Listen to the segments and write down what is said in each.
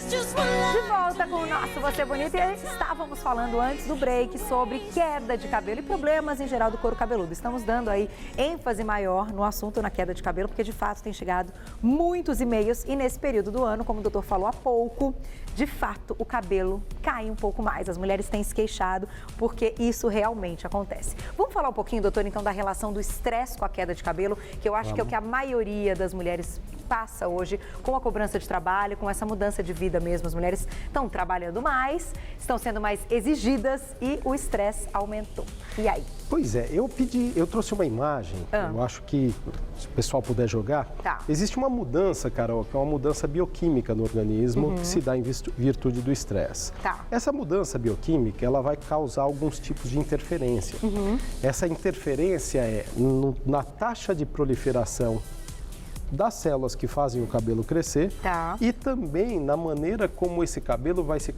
De volta com o nosso Você Bonita, e estávamos falando antes do break sobre queda de cabelo e problemas em geral do couro cabeludo. Estamos dando aí ênfase maior no assunto na queda de cabelo, porque de fato tem chegado muitos e-mails e nesse período do ano, como o doutor falou há pouco, de fato o cabelo cai um pouco mais. As mulheres têm se queixado porque isso realmente acontece. Vamos falar um pouquinho, doutor, então da relação do estresse com a queda de cabelo, que eu acho que é o que a maioria das mulheres passa hoje com a cobrança de trabalho, com essa mudança de vida mesmo. As mulheres estão trabalhando mais, estão sendo mais exigidas e o estresse aumentou. E aí? Pois é, eu trouxe uma imagem, eu acho que se o pessoal puder jogar, existe uma mudança, Carol, que é uma mudança bioquímica no organismo que se dá em virtude do estresse. Essa mudança bioquímica, ela vai causar alguns tipos de interferência. Essa interferência é na taxa de proliferação das células que fazem o cabelo crescer e também na maneira como esse cabelo vai se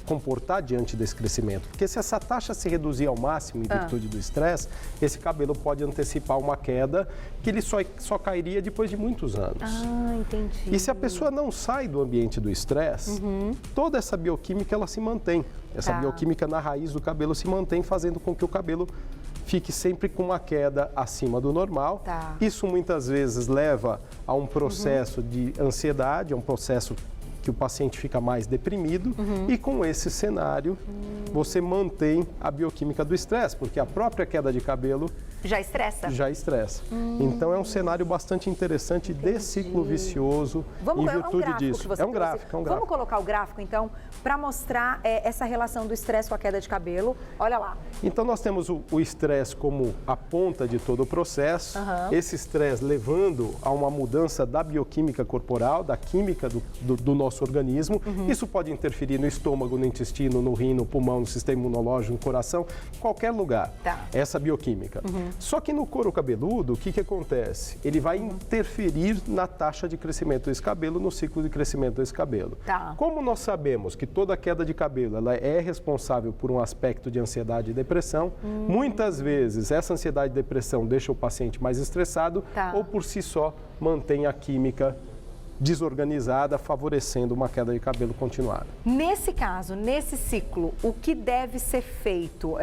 comportar diante desse crescimento. Porque se essa taxa se reduzir ao máximo em virtude do estresse, esse cabelo pode antecipar uma queda que ele só cairia depois de muitos anos. Entendi. E se a pessoa não sai do ambiente do estresse, toda essa bioquímica ela se mantém. Essa bioquímica na raiz do cabelo se mantém, fazendo com que o cabelo fique sempre com uma queda acima do normal. Isso muitas vezes leva a um processo de ansiedade, a um processo que o paciente fica mais deprimido e com esse cenário você mantém a bioquímica do estresse, porque a própria queda de cabelo já estressa. Então é um cenário bastante interessante de ciclo vicioso em virtude disso. É um gráfico. Vamos colocar o gráfico então para mostrar essa relação do estresse com a queda de cabelo. Olha lá. Então nós temos o estresse como a ponta de todo o processo. Esse estresse levando a uma mudança da bioquímica corporal, da química do nosso organismo. Isso pode interferir no estômago, no intestino, no rim, no pulmão, no sistema imunológico, no coração, qualquer lugar. Essa bioquímica. Só que no couro cabeludo, o que acontece? Ele vai interferir na taxa de crescimento desse cabelo, no ciclo de crescimento desse cabelo. Como nós sabemos que toda queda de cabelo ela é responsável por um aspecto de ansiedade e depressão, muitas vezes essa ansiedade e depressão deixa o paciente mais estressado ou por si só mantém a química desorganizada, favorecendo uma queda de cabelo continuada. Nesse caso, nesse ciclo, o que deve ser feito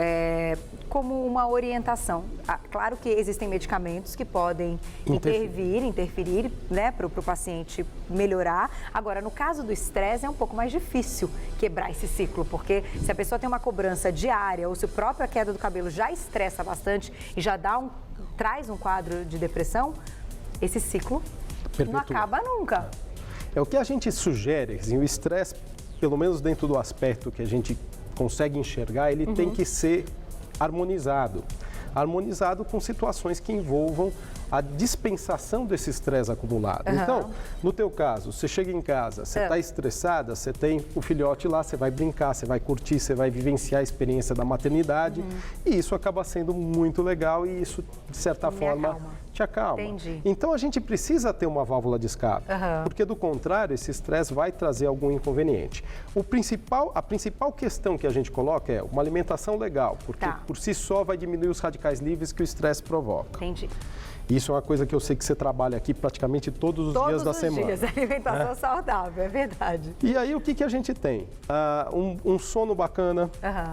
como uma orientação? Claro que existem medicamentos que podem interferir, né, para o paciente melhorar. Agora, no caso do estresse, é um pouco mais difícil quebrar esse ciclo, porque se a pessoa tem uma cobrança diária ou se a própria queda do cabelo já estressa bastante e já traz um quadro de depressão, esse ciclo não acaba nunca. É o que a gente sugere, assim, o estresse, pelo menos dentro do aspecto que a gente consegue enxergar, ele tem que ser harmonizado. Harmonizado com situações que envolvam a dispensação desse estresse acumulado. Então, no teu caso, você chega em casa, você está estressada, você tem o filhote lá, você vai brincar, você vai curtir, você vai vivenciar a experiência da maternidade e isso acaba sendo muito legal e isso, de certa forma, te acalma. Então, a gente precisa ter uma válvula de escape, porque do contrário, esse estresse vai trazer algum inconveniente. A principal questão que a gente coloca é uma alimentação legal, porque por si só vai diminuir os radicais livres que o estresse provoca. Isso é uma coisa que eu sei que você trabalha aqui praticamente todos os dias da semana. Todos os dias, alimentação saudável, é verdade. E aí o que a gente tem? Um sono bacana,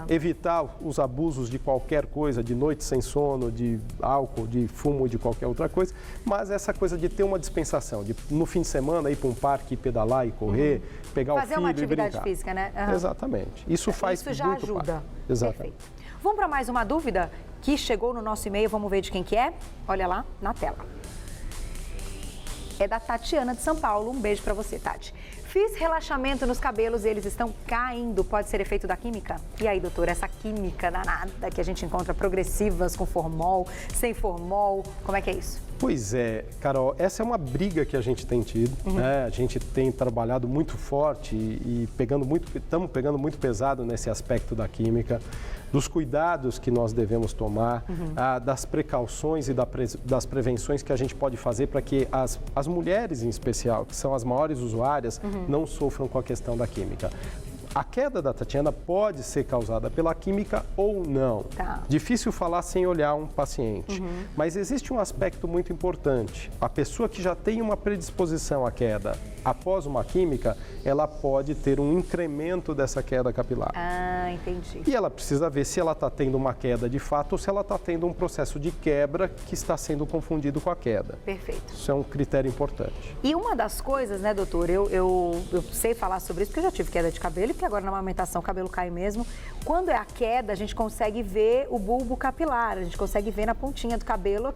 evitar os abusos de qualquer coisa, de noite sem sono, de álcool, de fumo, de qualquer outra coisa, mas essa coisa de ter uma dispensação, de no fim de semana ir para um parque, pedalar e correr, pegar o filho e brincar. Fazer uma atividade física, né? Exatamente. Isso já ajuda. Exatamente. Perfeito. Vamos para mais uma dúvida que chegou no nosso e-mail, vamos ver de quem que é? Olha lá na tela. É da Tatiana de São Paulo, um beijo para você, Tati. Fiz relaxamento nos cabelos e eles estão caindo, pode ser efeito da química? E aí, doutora, essa química danada que a gente encontra progressivas com formol, sem formol, como é que é isso? Pois é, Carol, essa é uma briga que a gente tem tido, né? A gente tem trabalhado muito forte e estamos pegando muito pesado nesse aspecto da química, dos cuidados que nós devemos tomar, das precauções e das prevenções que a gente pode fazer para que as mulheres, em especial, que são as maiores usuárias, não sofram com a questão da química. A queda da Tatiana pode ser causada pela química ou não. Difícil falar sem olhar um paciente. Mas existe um aspecto muito importante. A pessoa que já tem uma predisposição à queda após uma química, ela pode ter um incremento dessa queda capilar. Ah, entendi. E ela precisa ver se ela está tendo uma queda de fato ou se ela está tendo um processo de quebra que está sendo confundido com a queda. Perfeito. Isso é um critério importante. E uma das coisas, né, doutor, eu sei falar sobre isso porque eu já tive queda de cabelo e porque agora na amamentação o cabelo cai mesmo. Quando é a queda, a gente consegue ver o bulbo capilar, a gente consegue ver na pontinha do cabelo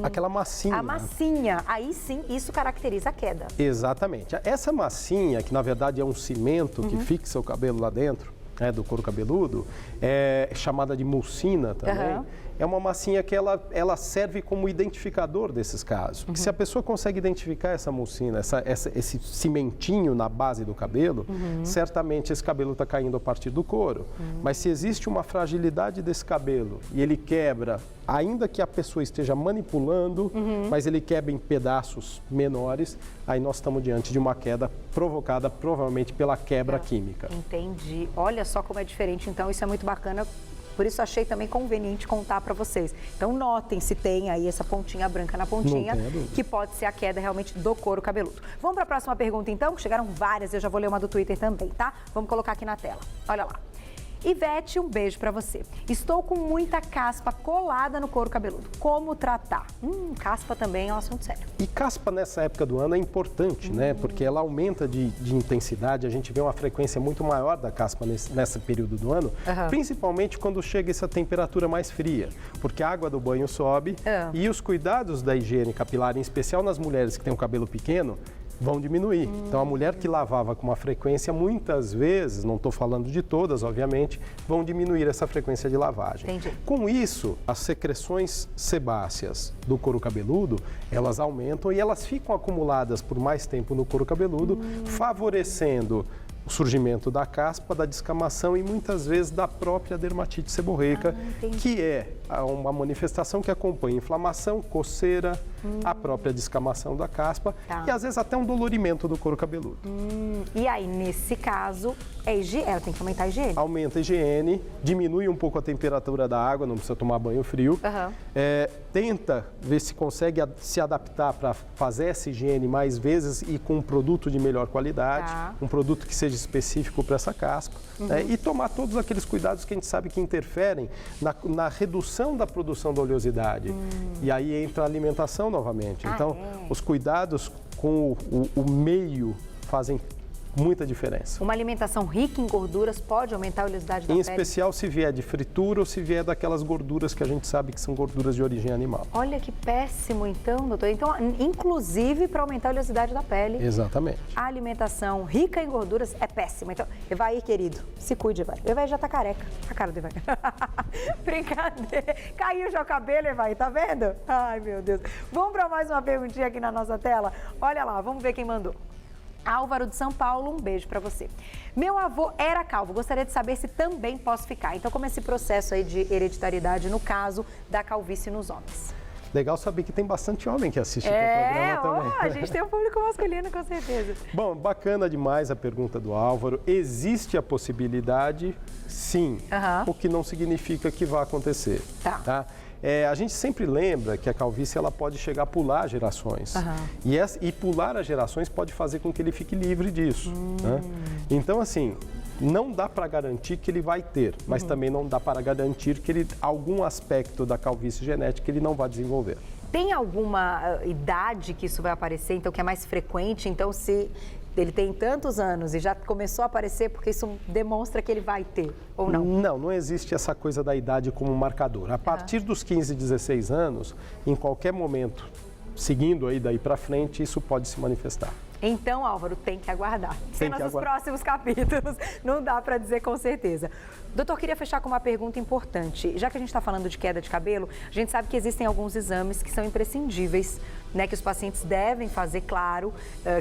aquela massinha. A massinha. Aí sim, isso caracteriza a queda. Exatamente. Essa massinha, que na verdade é um cimento que fixa o cabelo lá dentro, do couro cabeludo, é chamada de mucina também. É uma massinha que ela serve como identificador desses casos. Porque se a pessoa consegue identificar essa mucina, esse cimentinho na base do cabelo, certamente esse cabelo está caindo a partir do couro. Mas se existe uma fragilidade desse cabelo e ele quebra, ainda que a pessoa esteja manipulando, mas ele quebra em pedaços menores, aí nós estamos diante de uma queda provocada provavelmente pela quebra química. Entendi. Olha só como é diferente, então isso é muito bacana. Por isso achei também conveniente contar para vocês. Então notem se tem aí essa pontinha branca na pontinha, que pode ser a queda realmente do couro cabeludo. Vamos para a próxima pergunta então, que chegaram várias, eu já vou ler uma do Twitter também, tá? Vamos colocar aqui na tela. Olha lá. Ivete, um beijo para você. Estou com muita caspa colada no couro cabeludo. Como tratar? Caspa também é um assunto sério. E caspa nessa época do ano é importante, né? Porque ela aumenta de intensidade, a gente vê uma frequência muito maior da caspa nesse período do ano, principalmente quando chega essa temperatura mais fria, porque a água do banho sobe e os cuidados da higiene capilar, em especial nas mulheres que têm um cabelo pequeno, vão diminuir. Então, a mulher que lavava com uma frequência, muitas vezes, não estou falando de todas, obviamente, vão diminuir essa frequência de lavagem. Entendi. Com isso, as secreções sebáceas do couro cabeludo, elas aumentam e elas ficam acumuladas por mais tempo no couro cabeludo, favorecendo o surgimento da caspa, da descamação e muitas vezes da própria dermatite seborreica, que é uma manifestação que acompanha inflamação, coceira, a própria descamação da caspa e às vezes até um dolorimento do couro cabeludo. E aí, nesse caso, ela tem que aumentar a higiene? Aumenta a higiene, diminui um pouco a temperatura da água, não precisa tomar banho frio. Tenta ver se consegue se adaptar para fazer essa higiene mais vezes e com um produto de melhor qualidade, um produto que seja específico para essa caspa, e tomar todos aqueles cuidados que a gente sabe que interferem na redução da produção da oleosidade. E aí entra a alimentação novamente. Então, os cuidados com o meio fazem muita diferença. Uma alimentação rica em gorduras pode aumentar a oleosidade da pele? Em especial se vier de fritura ou se vier daquelas gorduras que a gente sabe que são gorduras de origem animal. Olha que péssimo então, doutor. Então, inclusive para aumentar a oleosidade da pele. Exatamente. A alimentação rica em gorduras é péssima. Então, Evair, querido, se cuide, Evair. Evair já tá careca. A cara do Evair. Brincadeira. Caiu já o cabelo, Evair, tá vendo? Ai, meu Deus. Vamos para mais uma perguntinha aqui na nossa tela? Olha lá, vamos ver quem mandou. Álvaro de São Paulo, um beijo para você. Meu avô era calvo, gostaria de saber se também posso ficar. Então, como é esse processo aí de hereditariedade no caso da calvície nos homens? Legal saber que tem bastante homem que assiste o programa também. A gente tem um público masculino, com certeza. Bom, bacana demais a pergunta do Álvaro. Existe a possibilidade, sim, o que não significa que vai acontecer. Tá? A gente sempre lembra que a calvície ela pode chegar a pular gerações. E pular as gerações pode fazer com que ele fique livre disso. Né? Então, assim, não dá para garantir que ele vai ter, mas também não dá para garantir que algum aspecto da calvície genética ele não vai desenvolver. Tem alguma idade que isso vai aparecer, então, que é mais frequente? Então, se ele tem tantos anos e já começou a aparecer, porque isso demonstra que ele vai ter, ou não? Não existe essa coisa da idade como marcador. A partir dos 15, 16 anos, em qualquer momento, seguindo aí daí para frente, isso pode se manifestar. Então, Álvaro, tem que aguardar. Cenas dos próximos capítulos, não dá para dizer com certeza. Doutor, queria fechar com uma pergunta importante. Já que a gente está falando de queda de cabelo, a gente sabe que existem alguns exames que são imprescindíveis, né, que os pacientes devem fazer, claro,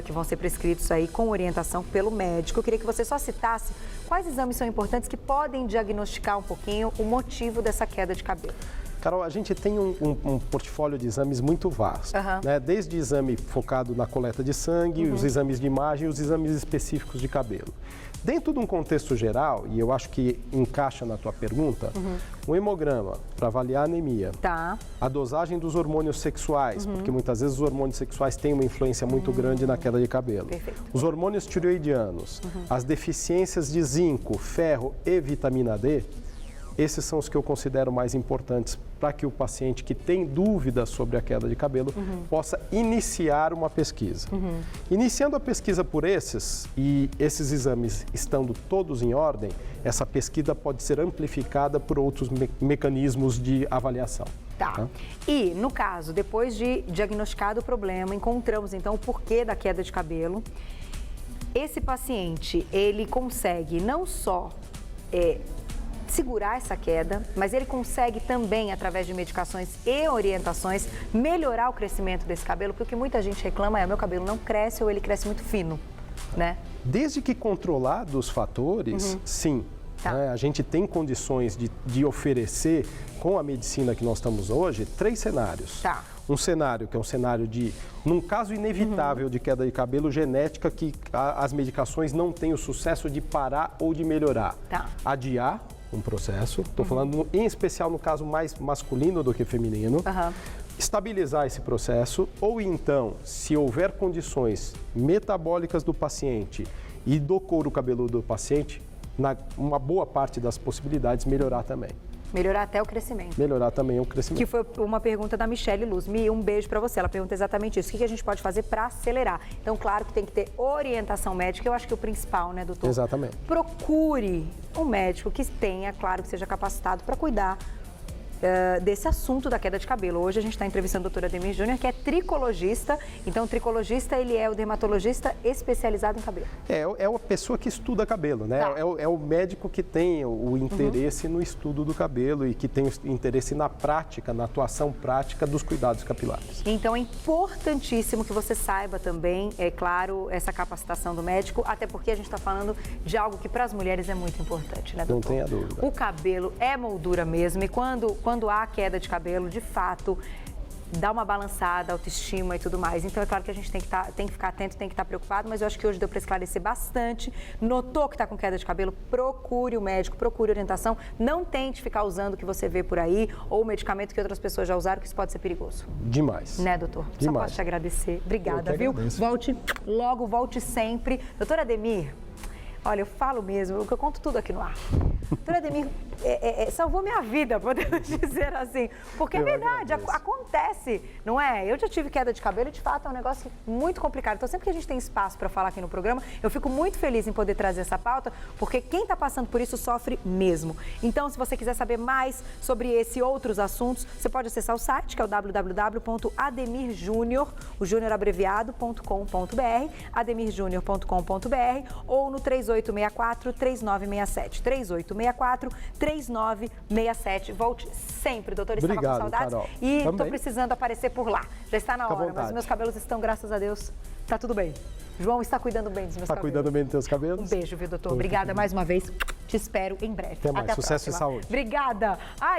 que vão ser prescritos aí com orientação pelo médico. Eu queria que você só citasse quais exames são importantes que podem diagnosticar um pouquinho o motivo dessa queda de cabelo. Carol, a gente tem um portfólio de exames muito vasto, né? Desde exame focado na coleta de sangue, os exames de imagem e os exames específicos de cabelo. Dentro de um contexto geral, e eu acho que encaixa na tua pergunta, um hemograma para avaliar a anemia, a dosagem dos hormônios sexuais, porque muitas vezes os hormônios sexuais têm uma influência muito grande na queda de cabelo. Perfeito. Os hormônios tireoidianos, as deficiências de zinco, ferro e vitamina D, esses são os que eu considero mais importantes para que o paciente que tem dúvidas sobre a queda de cabelo possa iniciar uma pesquisa. Iniciando a pesquisa por esses, e esses exames estando todos em ordem, essa pesquisa pode ser amplificada por outros mecanismos de avaliação. Tá. E, no caso, depois de diagnosticado o problema, encontramos então o porquê da queda de cabelo, esse paciente, ele consegue não só segurar essa queda, mas ele consegue também, através de medicações e orientações, melhorar o crescimento desse cabelo, porque o que muita gente reclama é: meu cabelo não cresce ou ele cresce muito fino, né? Desde que controlados os fatores, sim. A gente tem condições de oferecer, com a medicina que nós estamos hoje, 3 cenários. Um cenário que é um cenário de, num caso inevitável de queda de cabelo, genética, que as medicações não têm o sucesso de parar ou de melhorar. Adiar um processo, estou falando em especial no caso mais masculino do que feminino, estabilizar esse processo, ou então, se houver condições metabólicas do paciente e do couro cabeludo do paciente, uma boa parte das possibilidades, melhorar também. Melhorar até o crescimento. Melhorar também o crescimento. Que foi uma pergunta da Michele Luz. Mi, um beijo para você. Ela pergunta exatamente isso. O que a gente pode fazer para acelerar? Então, claro que tem que ter orientação médica. Eu acho que é o principal, né, doutor? Exatamente. Procure um médico que tenha, claro, que seja capacitado para cuidar desse assunto da queda de cabelo. Hoje a gente está entrevistando o Dr. Ademir Júnior, que é tricologista. Então, o tricologista, ele é o dermatologista especializado em cabelo. É a pessoa que estuda cabelo, né? É o médico que tem o interesse no estudo do cabelo e que tem o interesse na prática, na atuação prática dos cuidados capilares. Então, é importantíssimo que você saiba também, é claro, essa capacitação do médico, até porque a gente está falando de algo que para as mulheres é muito importante, né, doutor? Não tenha dúvida. O cabelo é moldura mesmo, e quando há queda de cabelo, de fato, dá uma balançada, autoestima e tudo mais. Então, é claro que a gente tem que ficar atento, tem que estar preocupado, mas eu acho que hoje deu para esclarecer bastante. Notou que está com queda de cabelo, procure o médico, procure orientação. Não tente ficar usando o que você vê por aí ou o medicamento que outras pessoas já usaram, que isso pode ser perigoso. Demais. Né, doutor? Demais. Só posso te agradecer. Obrigada, viu? Volte logo, volte sempre. Doutor Ademir, olha, eu falo mesmo, eu conto tudo aqui no ar. Doutor Ademir salvou minha vida, podemos dizer assim. Porque é verdade, acontece, não é? Eu já tive queda de cabelo e, de fato, é um negócio muito complicado. Então, sempre que a gente tem espaço para falar aqui no programa, eu fico muito feliz em poder trazer essa pauta, porque quem está passando por isso sofre mesmo. Então, se você quiser saber mais sobre esse e outros assuntos, você pode acessar o site, que é o www.ademirjunior, o júnior abreviado.com.br, ademirjunior.com.br, ou no 3864-3967. 3864-3967. Volte sempre, doutor. Estava com saudades. Carol. E estou precisando aparecer por lá. Já está na hora, mas meus cabelos estão, graças a Deus, tá tudo bem. João está cuidando bem dos meus cabelos. Está cuidando bem dos teus cabelos? Um beijo, viu, doutor? Obrigada mais uma vez. Te espero em breve. Até mais. Até a Sucesso próxima. e saúde. Obrigada. Ai,